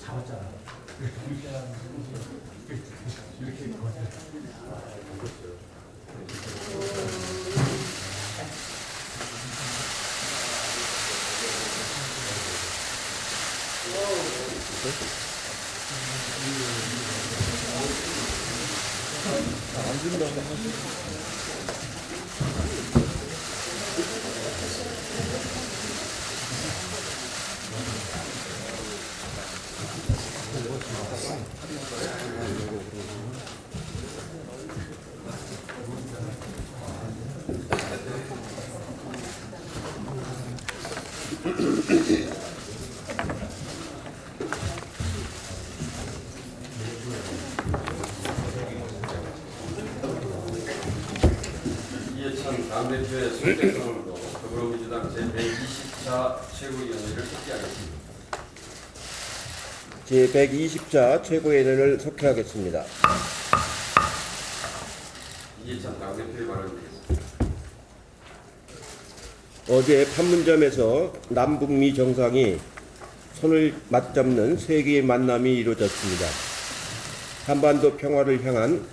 잡았잖아. 이렇게 안 준다고 이해찬 당대표의 선택권으로 더불어민주당 제120차 최고위원회를 속기하겠습니다. 제120차 최고위원회를 속회하겠습니다. 이해찬 당대표의 발언드리겠습니다. 어제 판문점에서 남북미 정상이 손을 맞잡는 세계의 만남이 이루어졌습니다. 한반도 평화를 향한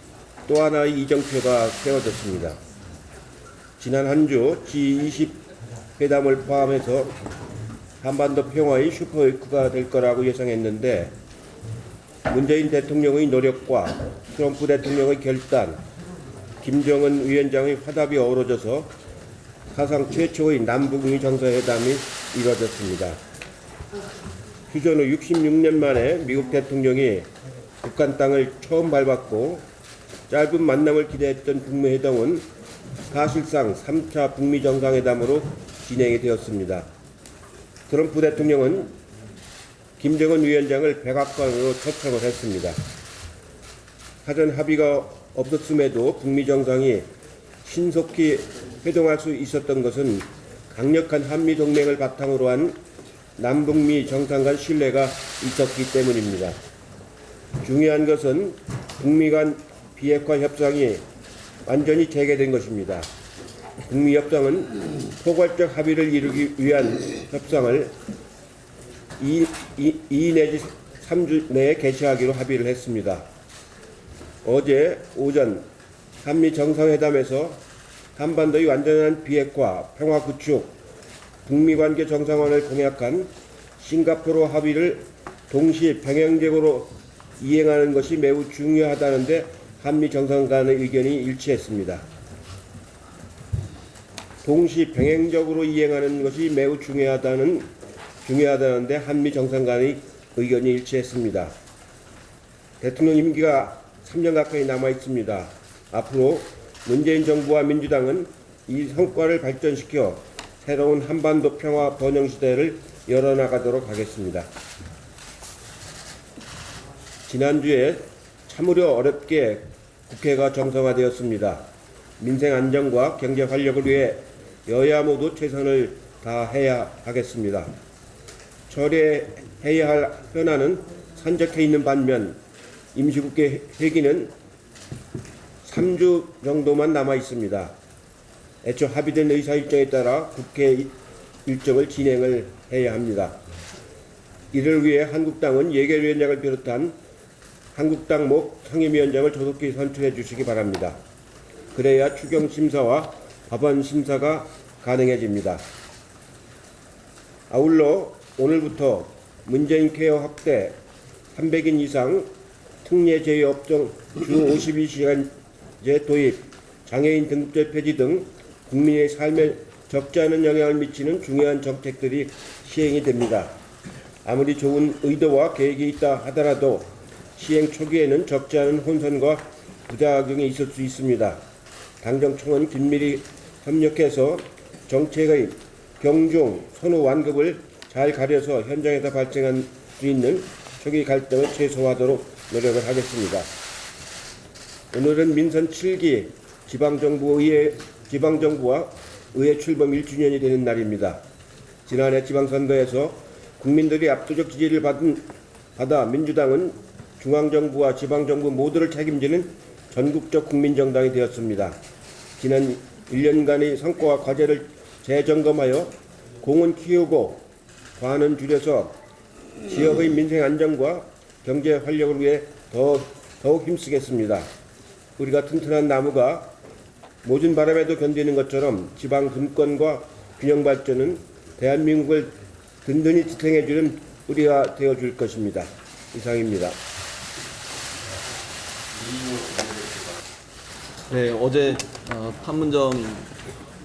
또 하나의 이정표가 세워졌습니다. 지난 한 주 G20 회담을 포함해서 한반도 평화의 슈퍼위크가 될 거라고 예상했는데 문재인 대통령의 노력과 트럼프 대통령의 결단, 김정은 위원장의 화답이 어우러져서 사상 최초의 남북미 정상회담이 이루어졌습니다. 휴전 후 66년 만에 미국 대통령이 북한 땅을 처음 밟았고 짧은 만남을 기대했던 북미 회담은 사실상 3차 북미 정상회담으로 진행이 되었습니다. 트럼프 대통령은 김정은 위원장을 백악관으로 초청을 했습니다. 사전 합의가 없었음에도 북미 정상이 신속히 회동할 수 있었던 것은 강력한 한미 동맹을 바탕으로 한 남북미 정상 간 신뢰가 있었기 때문입니다. 중요한 것은 북미 간 비핵화 협상이 완전히 재개된 것입니다. 북미 협상은 포괄적 합의를 이루기 위한 협상을 2 내지 3주 내에 개시하기로 합의를 했습니다. 어제 오전 한미 정상회담에서 한반도의 완전한 비핵화, 평화 구축, 북미 관계 정상화를 공약한 싱가포르 합의를 동시 병행적으로 이행하는 것이 매우 중요하다는데 한미 정상 간의 의견이 일치했습니다. 동시 병행적으로 이행하는 것이 매우 중요하다는데 한미 정상 간의 의견이 일치했습니다. 대통령 임기가 3년 가까이 남아 있습니다. 앞으로 문재인 정부와 민주당은 이 성과를 발전시켜 새로운 한반도 평화 번영 시대를 열어나가도록 하겠습니다. 지난주에 참으려 어렵게 국회가 정상화되었습니다. 민생 안정과 경제 활력을 위해 여야 모두 최선을 다해야 하겠습니다. 철회해야 할 현안은 산적해 있는 반면 임시국회 회기는 3주 정도만 남아 있습니다. 애초 합의된 의사 일정에 따라 국회 일정을 진행을 해야 합니다. 이를 위해 한국당은 예결위원장을 비롯한 한국당 목 상임위원장을 조속히 선출해 주시기 바랍니다. 그래야 추경 심사와 법안 심사가 가능해집니다. 아울러 오늘부터 문재인 케어 확대, 300인 이상 특례 제외 업종 주 52시간제 도입, 장애인 등급제 폐지 등 국민의 삶에 적지 않은 영향을 미치는 중요한 정책들이 시행이 됩니다. 아무리 좋은 의도와 계획이 있다 하더라도 시행 초기에는 적지 않은 혼선과 부작용이 있을 수 있습니다. 당정청은 긴밀히 협력해서 정책의 경중, 선호, 완급을 잘 가려서 현장에서 발생할 수 있는 초기 갈등을 최소화하도록 노력을 하겠습니다. 오늘은 민선 7기 지방정부와 의회 출범 1주년이 되는 날입니다. 지난해 지방선거에서 국민들이 압도적 지지를 받아 민주당은 중앙정부와 지방정부 모두를 책임지는 전국적 국민정당이 되었습니다. 지난 1년간의 성과와 과제를 재점검하여 공은 키우고 과는 줄여서 지역의 민생 안정과 경제 활력을 위해 더욱 힘쓰겠습니다. 우리가 튼튼한 나무가 모든 바람에도 견디는 것처럼 지방 분권과 균형 발전은 대한민국을 든든히 지탱해주는 뿌리가 되어줄 것입니다. 이상입니다. 네, 어제 판문점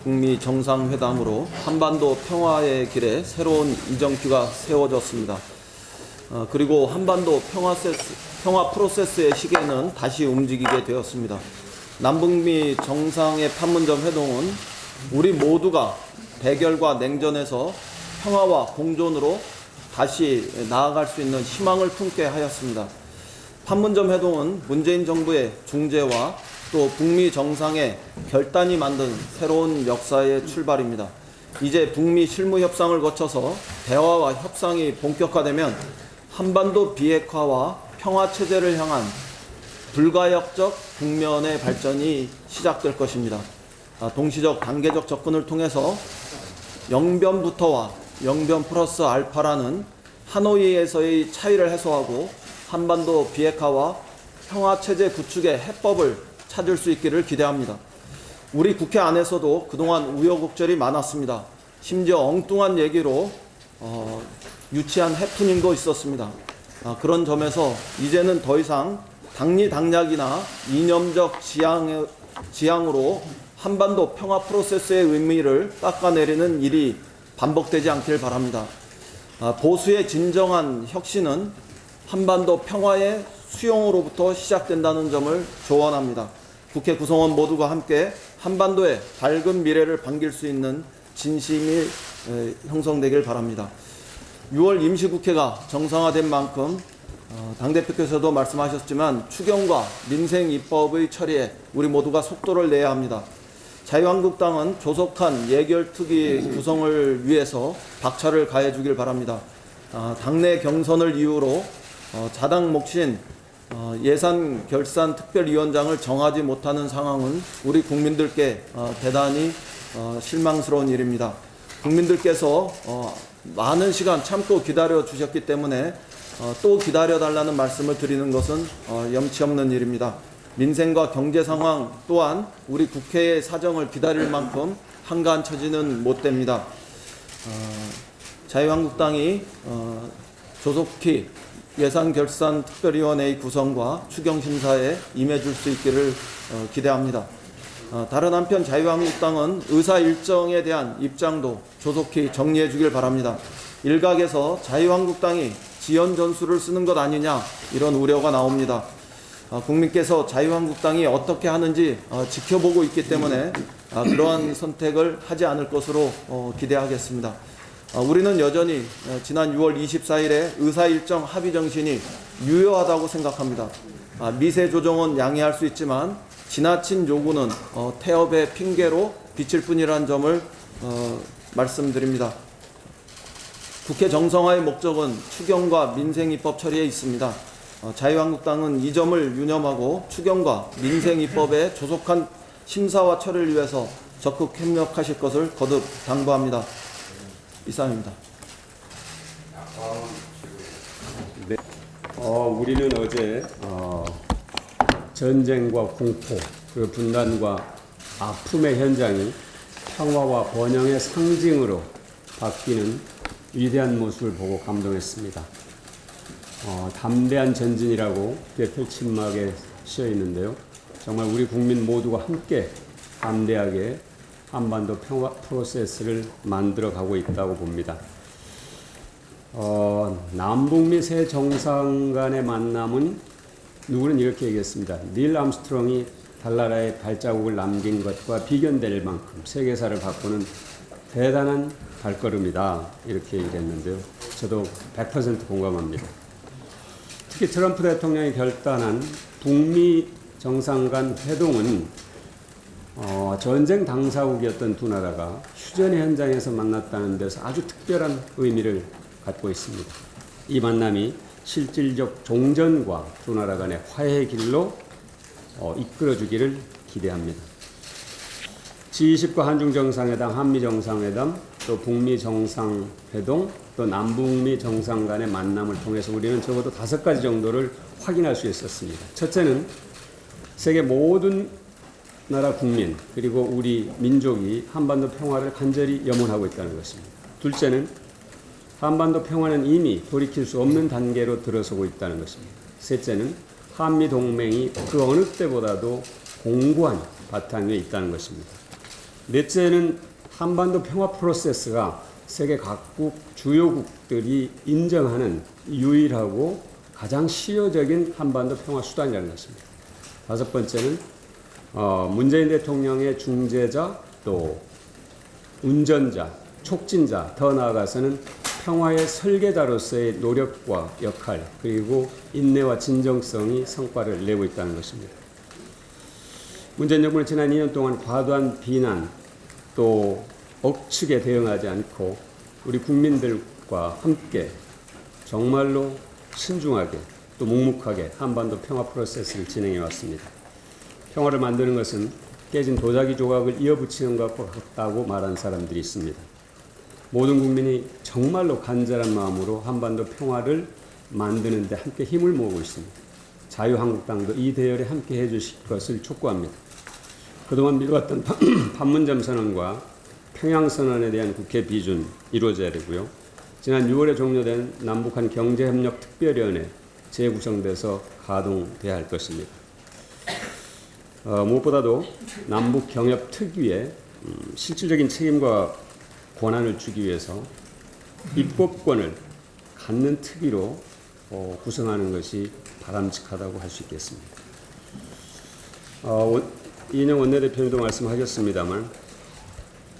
북미 정상회담으로 한반도 평화의 길에 새로운 이정표가 세워졌습니다. 그리고 한반도 평화 프로세스의 시계는 다시 움직이게 되었습니다. 남북미 정상의 판문점 회동은 우리 모두가 대결과 냉전에서 평화와 공존으로 다시 나아갈 수 있는 희망을 품게 하였습니다. 판문점 회동은 문재인 정부의 중재와 또 북미 정상의 결단이 만든 새로운 역사의 출발입니다. 이제 북미 실무 협상을 거쳐서 대화와 협상이 본격화되면 한반도 비핵화와 평화 체제를 향한 불가역적 국면의 발전이 시작될 것입니다. 동시적 단계적 접근을 통해서 영변부터와 영변 플러스 알파라는 하노이에서의 차이를 해소하고 한반도 비핵화와 평화 체제 구축의 해법을 찾을 수 있기를 기대합니다. 우리 국회 안에서도 그동안 우여곡절이 많았습니다. 심지어 엉뚱한 얘기로 유치한 해프닝도 있었습니다. 그런 점에서 이제는 더 이상 당리당략이나 이념적 지향으로 한반도 평화 프로세스의 의미를 깎아내리는 일이 반복되지 않길 바랍니다. 보수의 진정한 혁신은 한반도 평화의 수용으로부터 시작된다는 점을 조언합니다. 국회 구성원 모두가 함께 한반도의 밝은 미래를 반길 수 있는 진심이 형성되길 바랍니다. 6월 임시국회가 정상화된 만큼 당대표께서도 말씀하셨지만 추경과 민생 입법의 처리에 우리 모두가 속도를 내야 합니다. 자유한국당은 조속한 예결특위 구성을 위해서 박차를 가해주길 바랍니다. 당내 경선을 이유로 자당 몫인 예산 결산 특별위원장을 정하지 못하는 상황은 우리 국민들께 대단히 실망스러운 일입니다. 국민들께서 많은 시간 참고 기다려 주셨기 때문에 또 기다려달라는 말씀을 드리는 것은 염치 없는 일입니다. 민생과 경제 상황 또한 우리 국회의 사정을 기다릴 만큼 한가한 처지는 못 됩니다. 자유한국당이 조속히 예산결산특별위원회의 구성과 추경심사에 임해줄 수 있기를 기대합니다. 다른 한편 자유한국당은 의사 일정에 대한 입장도 조속히 정리해 주길 바랍니다. 일각에서 자유한국당이 지연 전술을 쓰는 것 아니냐 이런 우려가 나옵니다. 국민께서 자유한국당이 어떻게 하는지 지켜보고 있기 때문에 그러한 선택을 하지 않을 것으로 기대하겠습니다. 우리는 여전히 지난 6월 24일에 의사일정 합의 정신이 유효하다고 생각합니다. 미세 조정은 양해할 수 있지만 지나친 요구는 태업의 핑계로 비칠 뿐이라는 점을 말씀드립니다. 국회 정상화의 목적은 추경과 민생입법 처리에 있습니다. 자유한국당은 이 점을 유념하고 추경과 민생입법의 조속한 심사와 처리를 위해서 적극 협력하실 것을 거듭 당부합니다. 이상입니다. 네. 우리는 어제 전쟁과 공포, 그 분단과 아픔의 현장이 평화와 번영의 상징으로 바뀌는 위대한 모습을 보고 감동했습니다. 담대한 전진이라고 대표침막에 씌어 있는데요. 정말 우리 국민 모두가 함께 담대하게 한반도 평화 프로세스를 만들어 가고 있다고 봅니다. 남북미 세 정상 간의 만남은 누구는 이렇게 얘기했습니다. 닐 암스트롱이 달나라에 발자국을 남긴 것과 비견될 만큼 세계사를 바꾸는 대단한 발걸음이다. 이렇게 얘기를 했는데요. 저도 100% 공감합니다. 특히 트럼프 대통령이 결단한 북미 정상 간 회동은 전쟁 당사국이었던 두 나라가 휴전의 현장에서 만났다는 데서 아주 특별한 의미를 갖고 있습니다. 이 만남이 실질적 종전과 두 나라 간의 화해의 길로 이끌어주기를 기대합니다. G20과 한중 정상회담, 한미 정상회담, 또 북미 정상회동, 또 남북미 정상 간의 만남을 통해서 우리는 적어도 5가지 정도를 확인할 수 있었습니다. 첫째는 세계 모든 나라 국민 그리고 우리 민족이 한반도 평화를 간절히 염원하고 있다는 것입니다. 둘째는 한반도 평화는 이미 돌이킬 수 없는 단계로 들어서고 있다는 것입니다. 셋째는 한미 동맹이 그 어느 때보다도 공고한 바탕 위에 있다는 것입니다. 넷째는 한반도 평화 프로세스가 세계 각국 주요국들이 인정하는 유일하고 가장 실효적인 한반도 평화 수단이라는 것입니다. 다섯 번째는 문재인 대통령의 중재자 또 운전자, 촉진자, 더 나아가서는 평화의 설계자로서의 노력과 역할 그리고 인내와 진정성이 성과를 내고 있다는 것입니다. 문재인 정부는 지난 2년 동안 과도한 비난 또 억측에 대응하지 않고 우리 국민들과 함께 정말로 신중하게 또 묵묵하게 한반도 평화 프로세스를 진행해 왔습니다. 평화를 만드는 것은 깨진 도자기 조각을 이어붙이는 것과 같다고 말한 사람들이 있습니다. 모든 국민이 정말로 간절한 마음으로 한반도 평화를 만드는 데 함께 힘을 모으고 있습니다. 자유한국당도 이 대열에 함께 해주실 것을 촉구합니다. 그동안 미뤄왔던 판문점 선언과 평양선언에 대한 국회 비준 이루어져야 되고요. 지난 6월에 종료된 남북한 경제협력특별위원회 재구성돼서 가동돼야 할 것입니다. 무엇보다도 남북경협특위에 실질적인 책임과 권한을 주기 위해서 입법권을 갖는 특위로 구성하는 것이 바람직하다고 할 수 있겠습니다. 이인영 원내대표님도 말씀하셨습니다만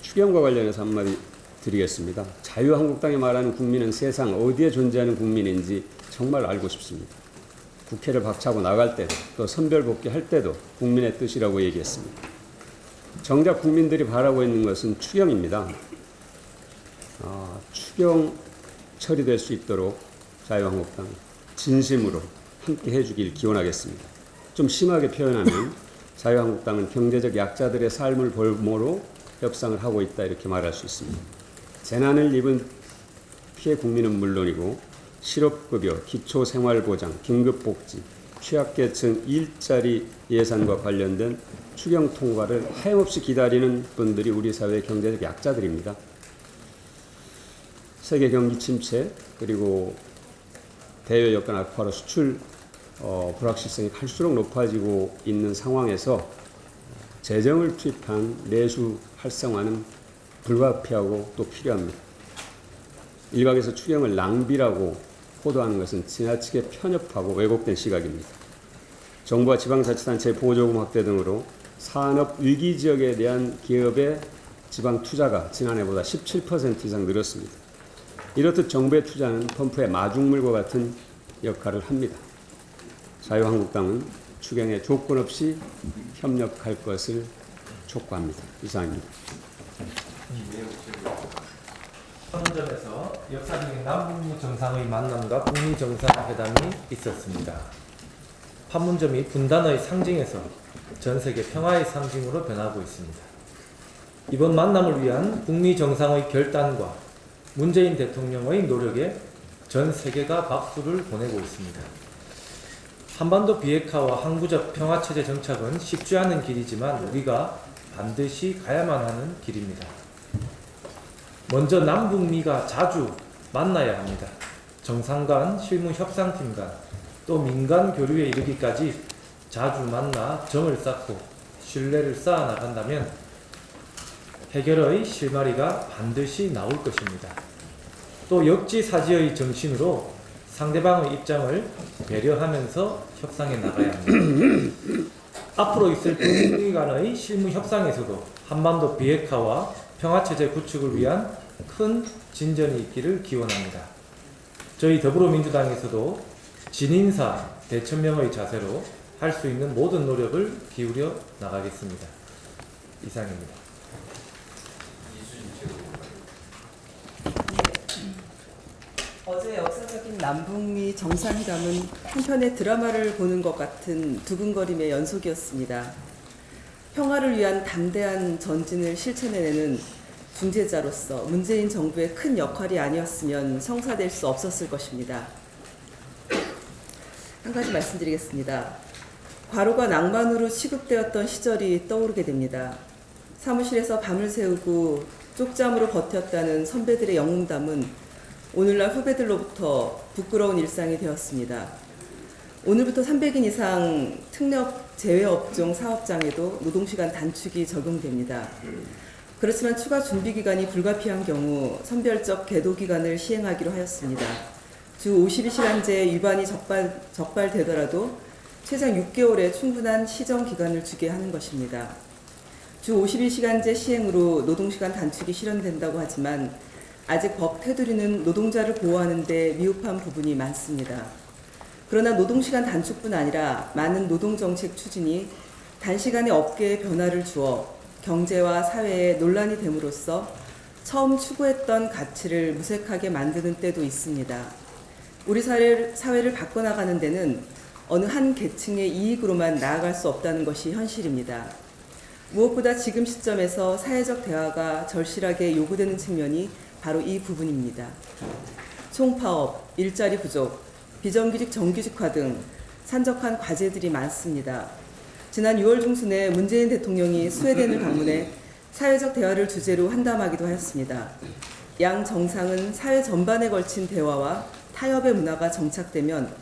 추경과 관련해서 한마디 드리겠습니다. 자유한국당이 말하는 국민은 세상 어디에 존재하는 국민인지 정말 알고 싶습니다. 국회를 박차고 나갈 때도 또 선별복귀할 때도 국민의 뜻이라고 얘기했습니다. 정작 국민들이 바라고 있는 것은 추경입니다. 추경 처리될 수 있도록 자유한국당 진심으로 함께 해주길 기원하겠습니다. 좀 심하게 표현하면 자유한국당은 경제적 약자들의 삶을 볼모로 협상을 하고 있다 이렇게 말할 수 있습니다. 재난을 입은 피해 국민은 물론이고 실업급여, 기초생활보장, 긴급복지, 취약계층 일자리 예산과 관련된 추경 통과를 하염없이 기다리는 분들이 우리 사회의 경제적 약자들입니다. 세계 경기 침체 그리고 대외 여건 악화로 수출 불확실성이 갈수록 높아지고 있는 상황에서 재정을 투입한 내수 활성화는 불가피하고 또 필요합니다. 일각에서 추경을 낭비라고 호도하는 것은 지나치게 편협하고 왜곡된 시각입니다. 정부와 지방자치단체의 보조금 확대 등으로 산업 위기 지역에 대한 기업의 지방 투자가 지난해보다 17% 이상 늘었습니다. 이렇듯 정부의 투자는 펌프의 마중물과 같은 역할을 합니다. 자유한국당은 추경에 조건 없이 협력할 것을 촉구합니다. 이상입니다. 판문점에서 역사적인 남북미 정상의 만남과 북미 정상회담이 있었습니다. 판문점이 분단의 상징에서 전 세계 평화의 상징으로 변하고 있습니다. 이번 만남을 위한 북미 정상의 결단과 문재인 대통령의 노력에 전 세계가 박수를 보내고 있습니다. 한반도 비핵화와 항구적 평화체제 정착은 쉽지 않은 길이지만 우리가 반드시 가야만 하는 길입니다. 먼저 남북미가 자주 만나야 합니다. 정상 간, 실무 협상팀 간, 또 민간 교류에 이르기까지 자주 만나 정을 쌓고 신뢰를 쌓아 나간다면 해결의 실마리가 반드시 나올 것입니다. 또 역지사지의 정신으로 상대방의 입장을 배려하면서 협상해 나가야 합니다. 앞으로 있을 북미 간의 실무 협상에서도 한반도 비핵화와 평화체제 구축을 위한 큰 진전이 있기를 기원합니다. 저희 더불어민주당에서도 진인사 대천명의 자세로 할 수 있는 모든 노력을 기울여 나가겠습니다. 이상입니다. 어제 역사적인 남북미 정상회담은 한편의 드라마를 보는 것 같은 두근거림의 연속이었습니다. 평화를 위한 담대한 전진을 실천해내는 중재자로서 문재인 정부의 큰 역할이 아니었으면 성사될 수 없었을 것입니다. 한 가지 말씀드리겠습니다. 과로가 낭만으로 취급되었던 시절이 떠오르게 됩니다. 사무실에서 밤을 새우고 쪽잠으로 버텼다는 선배들의 영웅담은 오늘날 후배들로부터 부끄러운 일상이 되었습니다. 오늘부터 300인 이상 특례업 제외업종 사업장에도 노동시간 단축이 적용됩니다. 그렇지만 추가 준비기간이 불가피한 경우 선별적 계도기간을 시행하기로 하였습니다. 주 52시간제 위반이 적발되더라도 최장 6개월의 충분한 시정기간을 주게 하는 것입니다. 주 52시간제 시행으로 노동시간 단축이 실현된다고 하지만 아직 법 테두리는 노동자를 보호하는 데 미흡한 부분이 많습니다. 그러나 노동시간 단축뿐 아니라 많은 노동정책 추진이 단시간에 업계에 변화를 주어 경제와 사회에 논란이 됨으로써 처음 추구했던 가치를 무색하게 만드는 때도 있습니다. 우리 사회를 바꿔나가는 데는 어느 한 계층의 이익으로만 나아갈 수 없다는 것이 현실입니다. 무엇보다 지금 시점에서 사회적 대화가 절실하게 요구되는 측면이 바로 이 부분입니다. 총파업, 일자리 부족, 비정규직 정규직화 등 산적한 과제들이 많습니다. 지난 6월 중순에 문재인 대통령이 스웨덴을 방문해 사회적 대화를 주제로 환담하기도 하였습니다. 양 정상은 사회 전반에 걸친 대화와 타협의 문화가 정착되면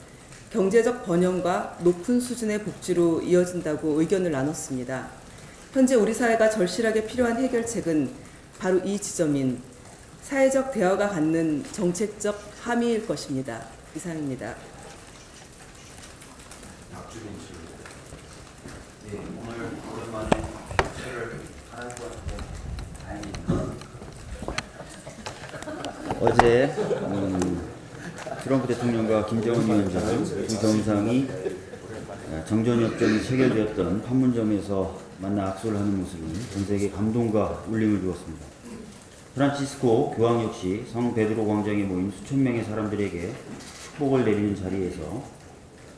경제적 번영과 높은 수준의 복지로 이어진다고 의견을 나눴습니다. 현재 우리 사회가 절실하게 필요한 해결책은 바로 이 지점인 사회적 대화가 갖는 정책적 함의일 것입니다. 이상입니다. 네, 오늘 오랜만에 책을 하는 것 같아요. 다행입니다. 어제 트럼프 대통령과 김정은 위원장 두 정상이 정전협정이 체결되었던 판문점에서 만나 악수를 하는 모습은 전 세계 감동과 울림을 주었습니다. 프란치스코 교황 역시 성 베드로 광장에 모인 수천 명의 사람들에게 축복을 내리는 자리에서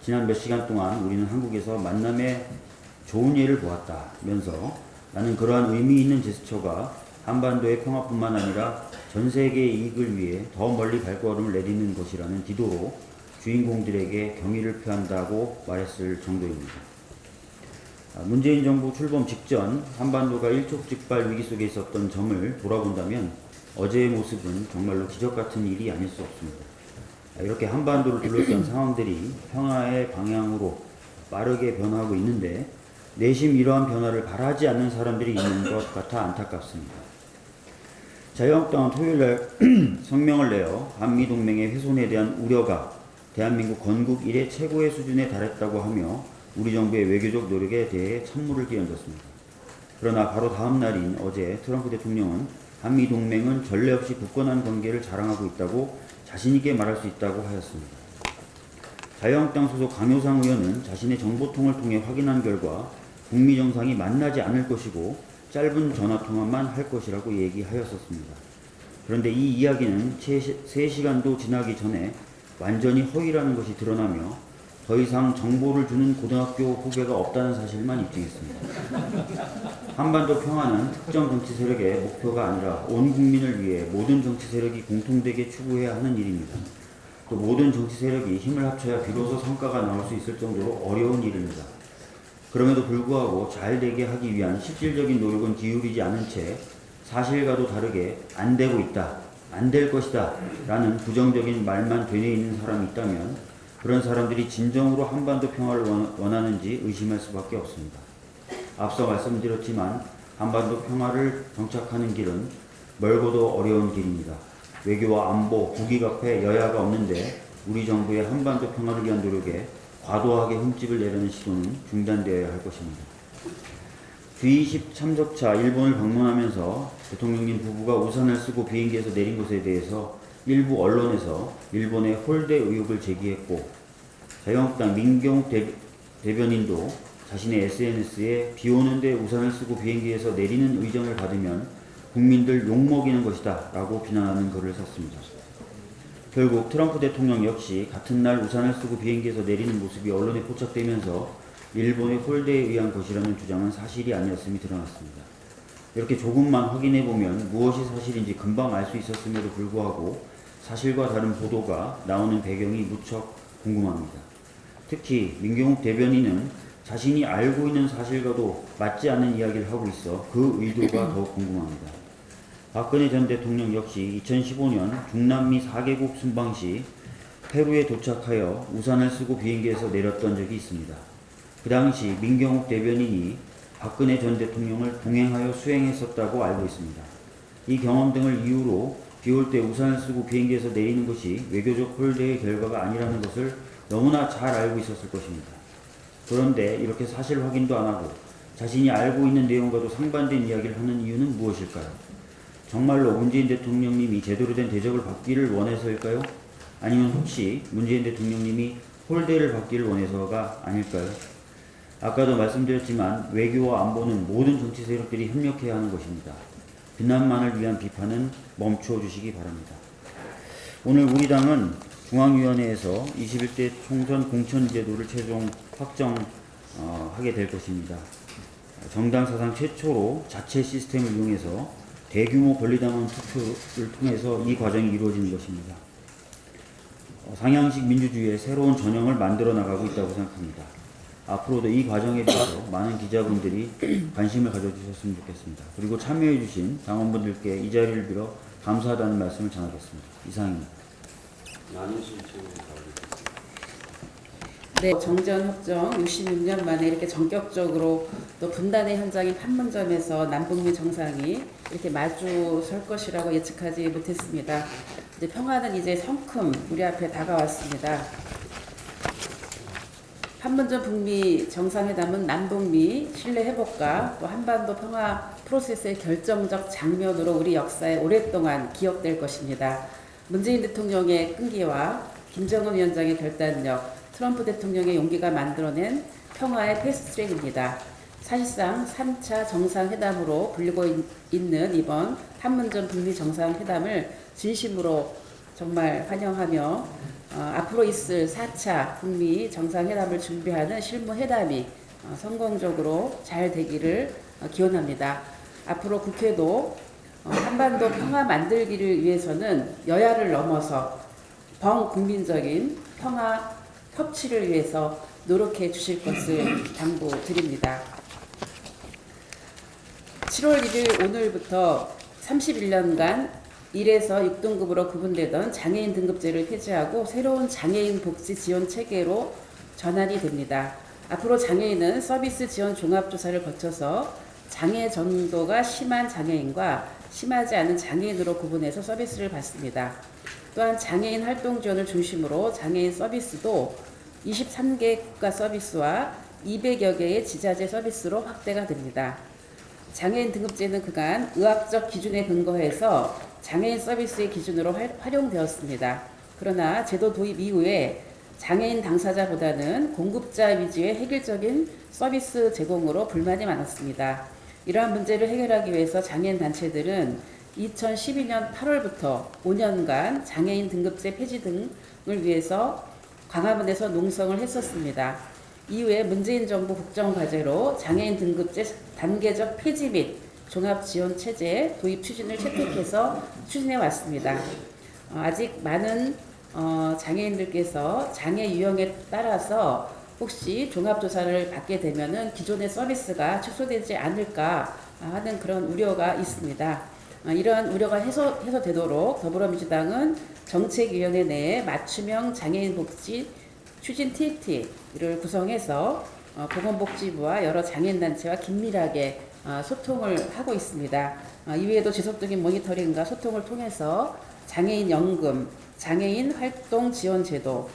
지난 몇 시간 동안 우리는 한국에서 만남의 좋은 예를 보았다면서 나는 그러한 의미 있는 제스처가 한반도의 평화뿐만 아니라 전 세계의 이익을 위해 더 멀리 발걸음을 내딛는 것이라는 기도로 주인공들에게 경의를 표한다고 말했을 정도입니다. 문재인 정부 출범 직전 한반도가 일촉즉발 위기 속에 있었던 점을 돌아본다면 어제의 모습은 정말로 기적 같은 일이 아닐 수 없습니다. 이렇게 한반도를 둘러싼 상황들이 평화의 방향으로 빠르게 변화하고 있는데 내심 이러한 변화를 바라지 않는 사람들이 있는 것 같아 안타깝습니다. 자유한국당은 토요일날 성명을 내어 한미동맹의 훼손에 대한 우려가 대한민국 건국 이래 최고의 수준에 달했다고 하며 우리 정부의 외교적 노력에 대해 찬물을 끼얹었습니다. 그러나 바로 다음 날인 어제 트럼프 대통령은 한미동맹은 전례 없이 굳건한 관계를 자랑하고 있다고 자신있게 말할 수 있다고 하였습니다. 자유한국당 소속 강효상 의원은 자신의 정보통을 통해 확인한 결과 북미 정상이 만나지 않을 것이고 짧은 전화통화만 할 것이라고 얘기하였었습니다. 그런데 이 이야기는 채 3시간도 지나기 전에 완전히 허위라는 것이 드러나며 더 이상 정보를 주는 고등학교 후배가 없다는 사실만 입증했습니다. 한반도 평화는 특정 정치 세력의 목표가 아니라 온 국민을 위해 모든 정치 세력이 공통되게 추구해야 하는 일입니다. 또 모든 정치 세력이 힘을 합쳐야 비로소 성과가 나올 수 있을 정도로 어려운 일입니다. 그럼에도 불구하고 잘 되게 하기 위한 실질적인 노력은 기울이지 않은 채 사실과도 다르게 안 되고 있다, 안 될 것이다 라는 부정적인 말만 되뇌 있는 사람이 있다면 그런 사람들이 진정으로 한반도 평화를 원하는지 의심할 수밖에 없습니다. 앞서 말씀드렸지만 한반도 평화를 정착하는 길은 멀고도 어려운 길입니다. 외교와 안보, 국익 앞에 여야가 없는데 우리 정부의 한반도 평화를 위한 노력에 과도하게 흠집을 내려는 시도는 중단되어야 할 것입니다. G20 참석차 일본을 방문하면서 대통령님 부부가 우산을 쓰고 비행기에서 내린 것에 대해서 일부 언론에서 일본의 홀대 의혹을 제기했고 자유한국당 민경욱 대변인도 자신의 SNS에 비 오는데 우산을 쓰고 비행기에서 내리는 의전을 받으면 국민들 욕먹이는 것이다 라고 비난하는 글을 썼습니다. 결국 트럼프 대통령 역시 같은 날 우산을 쓰고 비행기에서 내리는 모습이 언론에 포착되면서 일본의 홀대에 의한 것이라는 주장은 사실이 아니었음이 드러났습니다. 이렇게 조금만 확인해 보면 무엇이 사실인지 금방 알 수 있었음에도 불구하고 사실과 다른 보도가 나오는 배경이 무척 궁금합니다. 특히 민경욱 대변인은 자신이 알고 있는 사실과도 맞지 않는 이야기를 하고 있어 그 의도가 더욱 궁금합니다. 박근혜 전 대통령 역시 2015년 중남미 4개국 순방 시 페루에 도착하여 우산을 쓰고 비행기에서 내렸던 적이 있습니다. 그 당시 민경욱 대변인이 박근혜 전 대통령을 동행하여 수행했었다고 알고 있습니다. 이 경험 등을 이유로 비올 때 우산을 쓰고 비행기에서 내리는 것이 외교적 홀대의 결과가 아니라는 것을 너무나 잘 알고 있었을 것입니다. 그런데 이렇게 사실 확인도 안 하고 자신이 알고 있는 내용과도 상반된 이야기를 하는 이유는 무엇일까요? 정말로 문재인 대통령님이 제대로 된 대접을 받기를 원해서일까요? 아니면 혹시 문재인 대통령님이 홀대를 받기를 원해서가 아닐까요? 아까도 말씀드렸지만 외교와 안보는 모든 정치 세력들이 협력해야 하는 것입니다. 비난만을 위한 비판은 멈춰 주시기 바랍니다. 오늘 우리 당은 중앙위원회에서 21대 총선 공천제도를 최종 확정하게 될 것입니다. 정당 사상 최초로 자체 시스템을 이용해서 대규모 권리당원 투표를 통해서 이 과정이 이루어지는 것입니다. 상향식 민주주의의 새로운 전형을 만들어 나가고 있다고 생각합니다. 앞으로도 이 과정에 대해서 많은 기자분들이 관심을 가져주셨으면 좋겠습니다. 그리고 참여해주신 당원분들께 이 자리를 빌어 감사하다는 말씀을 전하겠습니다. 이상입니다. 안인실 최고위원. 네, 정전협정 66년 만에 이렇게 전격적으로 또 분단의 현장인 판문점에서 남북미 정상이 이렇게 마주 설 것이라고 예측하지 못했습니다. 이제 평화는 이제 성큼 우리 앞에 다가왔습니다. 판문점 북미 정상회담은 남북미 신뢰 회복과 또 한반도 평화 프로세스의 결정적 장면으로 우리 역사에 오랫동안 기억될 것입니다. 문재인 대통령의 끈기와 김정은 위원장의 결단력, 트럼프 대통령의 용기가 만들어낸 평화의 패스트트랙입니다. 사실상 3차 정상회담으로 불리고 있는 이번 판문점 북미 정상회담을 진심으로 정말 환영하며 앞으로 있을 4차 북미 정상회담을 준비하는 실무회담이 성공적으로 잘 되기를 기원합니다. 앞으로 국회도 한반도 평화 만들기를 위해서는 여야를 넘어서 범국민적인 평화 협치를 위해서 노력해 주실 것을 당부드립니다. 7월 1일 오늘부터 31년간 1에서 6등급으로 구분되던 장애인 등급제를 폐지하고 새로운 장애인 복지 지원 체계로 전환이 됩니다. 앞으로 장애인은 서비스 지원 종합조사를 거쳐서 장애 정도가 심한 장애인과 심하지 않은 장애인으로 구분해서 서비스를 받습니다. 또한 장애인 활동 지원을 중심으로 장애인 서비스도 23개 국가 서비스와 200여 개의 지자체 서비스로 확대가 됩니다. 장애인 등급제는 그간 의학적 기준에 근거해서 장애인 서비스의 기준으로 활용되었습니다. 그러나 제도 도입 이후에 장애인 당사자보다는 공급자 위주의 획일적인 서비스 제공으로 불만이 많았습니다. 이러한 문제를 해결하기 위해서 장애인 단체들은 2012년 8월부터 5년간 장애인 등급제 폐지 등을 위해서 광화문에서 농성을 했었습니다. 이후에 문재인 정부 국정과제로 장애인 등급제 단계적 폐지 및 종합지원체제 도입 추진을 채택해서 추진해 왔습니다. 아직 많은 장애인들께서 장애 유형에 따라서 혹시 종합조사를 받게 되면은 기존의 서비스가 축소되지 않을까 하는 그런 우려가 있습니다. 이러한 우려가 해소되도록 더불어민주당은 정책위원회 내에 맞춤형 장애인 복지 추진 TFT를 구성해서 보건복지부와 여러 장애인단체와 긴밀하게 소통을 하고 있습니다. 이외에도 지속적인 모니터링과 소통을 통해서 장애인 연금, 장애인 활동 지원 제도,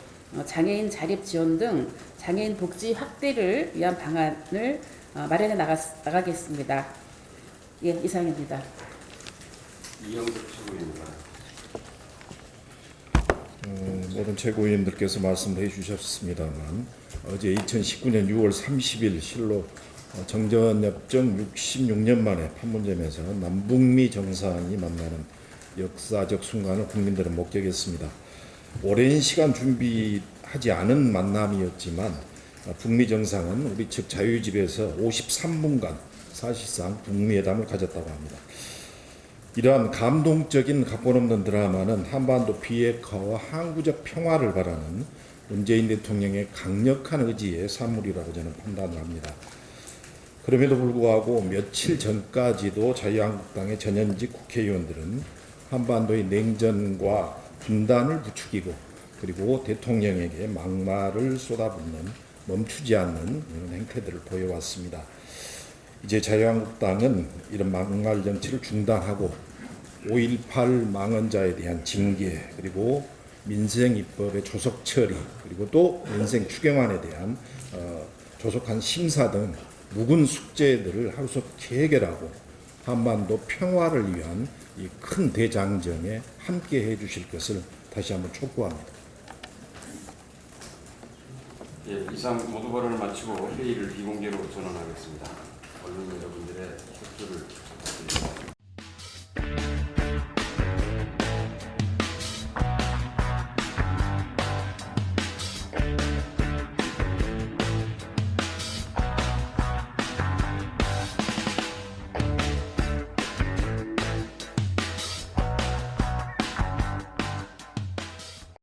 장애인 자립 지원 등 장애인 복지 확대를 위한 방안을 마련해 나가겠습니다. 예, 이상입니다. 이영석 최고위원입니다. 모든 최고위원들께서 말씀을 해주셨습니다만 어제 2019년 6월 30일 실로 정전협정 66년 만에 판문점에서 남북미 정상이 만나는 역사적 순간을 국민들은 목격했습니다. 오랜 시간 준비하지 않은 만남이었지만 북미 정상은 우리 측 자유집에서 53분간 사실상 북미회담을 가졌다고 합니다. 이러한 감동적인 각본 없는 드라마는 한반도 비핵화와 항구적 평화를 바라는 문재인 대통령의 강력한 의지의 산물이라고 저는 판단을 합니다. 그럼에도 불구하고 며칠 전까지도 자유한국당의 전현직 국회의원들은 한반도의 냉전과 분단을 부추기고 그리고 대통령에게 막말을 쏟아붓는 멈추지 않는 이런 행태들을 보여왔습니다. 이제 자유한국당은 이런 막말 정치를 중단하고 5.18 망언자에 대한 징계 그리고 민생 입법의 조속 처리 그리고 또 민생 추경안에 대한 조속한 심사 등 묵은 숙제들을 하루속히 해결하고 한반도 평화를 위한 이 큰 대장정에 함께 해주실 것을 다시 한번 촉구합니다. 예, 이상 모두 발언을 마치고 회의를 비공개로 전환하겠습니다. 언론 여러분들의 협조를